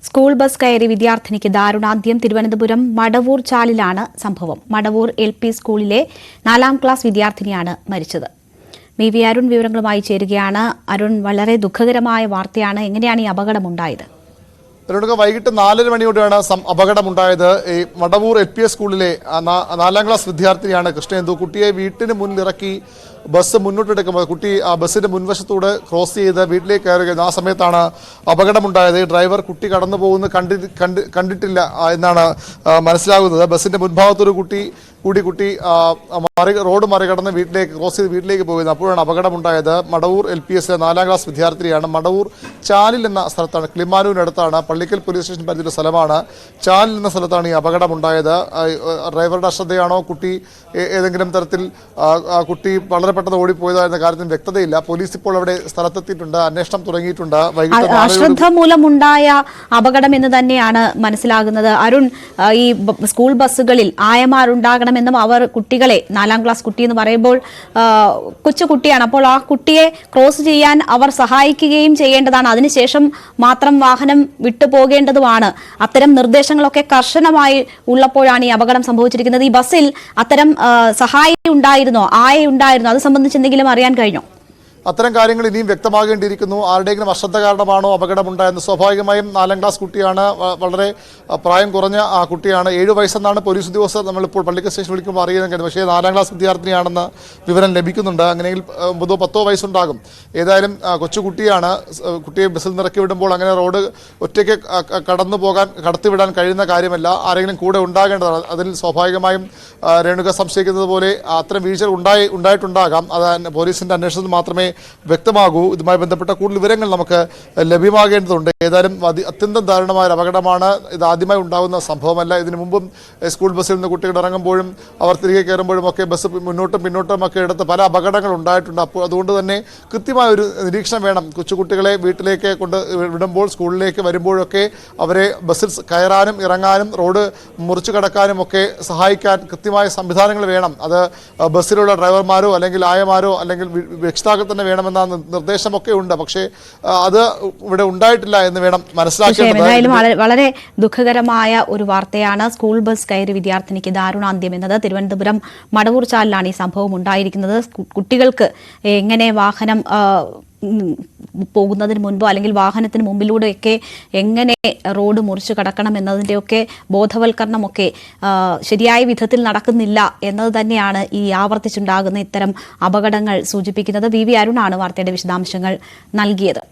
School bus കയറി വിദ്യാർത്ഥിനിക്ക് ദാരുണാന്ത്യം. തിരുവനന്തപുരം മടവൂർ ചാലിലാണ് സംഭവം. മടവൂർ LP സ്കൂളിലെ 4ാം ക്ലാസ് വിദ്യാർത്ഥിനിയാണ് മരിച്ചത്. വി അരുൺ വിവരങ്ങളുമായി ചേരുകയാണ്. അരുൺ, വളരെ ദുഃഖകരമായ വാർത്തയാണ്. എങ്ങനെയാണ് ഈ അപകടമുണ്ടായത്? വൈകിട്ട് 4:30 മണിയോടെയാണ് അപകടമുണ്ടായത്. ഈ മടവൂർ LPS സ്കൂളിലെ 4ാം ക്ലാസ് വിദ്യാർത്ഥിനിയാണ് കൃഷ്ണേന്ദു. കുട്ടിയെ വീട്ടിന് മുന്നിലിറക്കി ബസ് മുന്നോട്ടെടുക്കുമ്പോൾ കുട്ടി ആ ബസ്സിന്റെ മുൻവശത്തൂടെ ക്രോസ് ചെയ്ത് വീട്ടിലേക്ക് കയറുകയായിരുന്നു. ആ സമയത്താണ് അപകടമുണ്ടായത്. ഡ്രൈവർ കുട്ടി കടന്നു പോകുന്നത് കണ്ടിട്ടില്ല എന്നാണ് മനസ്സിലാകുന്നത്. ബസ്സിന്റെ മുൻഭാഗത്തൊരു കുട്ടി റോഡ് മറികടന്ന് ക്രോസ് ചെയ്ത് വീട്ടിലേക്ക് പോകുന്നത്. അപ്പോഴാണ് അപകടമുണ്ടായത്. മടവൂർ LPS 4ാം ക്ലാസ് വിദ്യാർത്ഥിനിയാണ്. മടവൂർ ചാലിൽ എന്ന സ്ഥലത്താണ്, കിളിമാനൂരിനടുത്താണ്, പള്ളിക്കൽ പോലീസ് സ്റ്റേഷൻ പരിധിയുടെ സ്ഥലമാണ്. ചാലിൽ എന്ന സ്ഥലത്താണ് ഈ അപകടമുണ്ടായത്. ഡ്രൈവറുടെ അശ്രദ്ധയാണോ, കുട്ടി ഏതെങ്കിലും തരത്തിൽ കുട്ടി വളരെ പെട്ടെന്ന് ഓടിപ്പോയതായിരുന്ന കാര്യത്തിൽ വ്യക്തതയില്ല. പോലീസ് ഇപ്പോൾ അവിടെ സ്ഥലത്തെത്തിയിട്ടുണ്ട്, അന്വേഷണം തുടങ്ങിയിട്ടുണ്ട്. അശ്രദ്ധ മൂലമുണ്ടായ അപകടം എന്ന് തന്നെയാണ് മനസ്സിലാകുന്നത്. അരുൺ, ഈ സ്കൂൾ ബസ്സുകളിൽ ആയമാരുണ്ടാകണമെന്നും അവർ കുട്ടികളെ, 4ാം ക്ലാസ് കുട്ടി എന്ന് പറയുമ്പോൾ കൊച്ചു കുട്ടിയാണ്, അപ്പോൾ ആ കുട്ടിയെ ക്രോസ് ചെയ്യാൻ അവർ സഹായിക്കുകയും ചെയ്യേണ്ടതാണ്. അതിനുശേഷം മാത്രം വാഹനം വിട്ടുപോകേണ്ടതുമാണ്. അത്തരം നിർദ്ദേശങ്ങളൊക്കെ കർശനമായി ഉള്ളപ്പോഴാണ് ഈ അപകടം സംഭവിച്ചിരിക്കുന്നത്. ഈ ബസ്സിൽ അത്തരം സഹായി ഉണ്ടായിരുന്നോ, ഉണ്ടായിരുന്നോ? അത് സംബന്ധിച്ച് എന്തെങ്കിലും അറിയാൻ കഴിഞ്ഞോ? അത്തരം കാര്യങ്ങൾ ഇനിയും വ്യക്തമാകേണ്ടിയിരിക്കുന്നു. ആരുടെയെങ്കിലും അശ്രദ്ധ കാരണമാണോ അപകടമുണ്ടായെന്ന്? സ്വാഭാവികമായും 4ാം ക്ലാസ് കുട്ടിയാണ്, വളരെ പ്രായം കുറഞ്ഞ ആ കുട്ടിയാണ്. 7 വയസ്സെന്നാണ് പോലീസ് ഉദ്യോഗസ്ഥർ നമ്മളിപ്പോൾ പള്ളിക്കൽ സ്റ്റേഷൻ വിളിക്കുമ്പോൾ അറിയുന്നത്. പക്ഷേ 4ാം ക്ലാസ് വിദ്യാർത്ഥിനിയാണെന്ന് വിവരം ലഭിക്കുന്നുണ്ട്. അങ്ങനെയെങ്കിൽ 9 or 10 വയസ്സുണ്ടാകും. ഏതായാലും കൊച്ചുകുട്ടിയാണ്. കുട്ടിയെ ബസ്സിൽ നിറക്കി വിടുമ്പോൾ അങ്ങനെ റോഡ് ഒറ്റയ്ക്ക് കടത്തിവിടാൻ കഴിയുന്ന കാര്യമല്ല. ആരെങ്കിലും കൂടെ ഉണ്ടാകേണ്ടതാണ്. അതിൽ സ്വാഭാവികമായും രേണുക സംശയിക്കുന്നത് പോലെ അത്തരം വീഴ്ചകൾ ഉണ്ടായിട്ടുണ്ടാകാം. അത് പോലീസിന്റെ അന്വേഷണത്തിൽ മാത്രമേ വ്യക്തമാകൂ. ഇതുമായി ബന്ധപ്പെട്ട കൂടുതൽ വിവരങ്ങൾ നമുക്ക് ലഭ്യമാകേണ്ടതുണ്ട്. ഏതായാലും അത്യന്തം ദാരുണമായ ഒരു അപകടമാണ്. ഇത് ആദ്യമായി ഉണ്ടാകുന്ന സംഭവമല്ല. ഇതിനു മുമ്പും സ്കൂൾ ബസ്സിൽ നിന്ന് കുട്ടികൾ ഇറങ്ങുമ്പോഴും അവർ തിരികെ കയറുമ്പോഴും ഒക്കെ ബസ് മുന്നോട്ടും പിന്നോട്ടും ഒക്കെ എടുത്ത് പല അപകടങ്ങൾ ഉണ്ടായിട്ടുണ്ട്. അപ്പോൾ അതുകൊണ്ട് തന്നെ കൃത്യമായ ഒരു നിരീക്ഷണം വേണം. കൊച്ചുകുട്ടികളെ വീട്ടിലേക്ക് കൊണ്ട് വിടുമ്പോൾ, സ്കൂളിലേക്ക് വരുമ്പോഴൊക്കെ അവരെ ബസ്സിൽ കയറാനും ഇറങ്ങാനും റോഡ് മുറിച്ചു കടക്കാനും ഒക്കെ സഹായിക്കാൻ കൃത്യമായ സംവിധാനങ്ങൾ വേണം. അത് ബസ്സിലുള്ള ഡ്രൈവർമാരോ അല്ലെങ്കിൽ ആയമാരോ അല്ലെങ്കിൽ രക്ഷിതാക്കൾ തന്നെ വേണമെന്ന നിർദ്ദേശമൊക്കെ ഉണ്ട്. പക്ഷേ അത് ഇവിടെ ഉണ്ടായിട്ടില്ല എന്ന് വേണം മനസ്സിലാക്കേണ്ടത്. വളരെ ദുഃഖകരമായ ഒരു വാർത്തയാണ്. സ്കൂൾ ബസ് കയറി വിദ്യാർത്ഥിനിക്ക് ദാരുണാന്ത്യം എന്നത്. തിരുവനന്തപുരം മടവൂർ ചാലിലാണ് ഈ സംഭവം ഉണ്ടായിരിക്കുന്നത്. കുട്ടികൾക്ക് എങ്ങനെ വാഹനം പോകുന്നതിന് മുൻപോ അല്ലെങ്കിൽ വാഹനത്തിന് മുമ്പിലൂടെയൊക്കെ എങ്ങനെ റോഡ് മുറിച്ചു കടക്കണം എന്നതിൻ്റെയൊക്കെ ബോധവൽക്കരണമൊക്കെ ശരിയായ വിധത്തിൽ നടക്കുന്നില്ല എന്നത് തന്നെയാണ് ഈ ആവർത്തിച്ചുണ്ടാകുന്ന ഇത്തരം അപകടങ്ങൾ സൂചിപ്പിക്കുന്നത്. വി അരുണാണ് വാർത്തയുടെ വിശദാംശങ്ങൾ നൽകിയത്.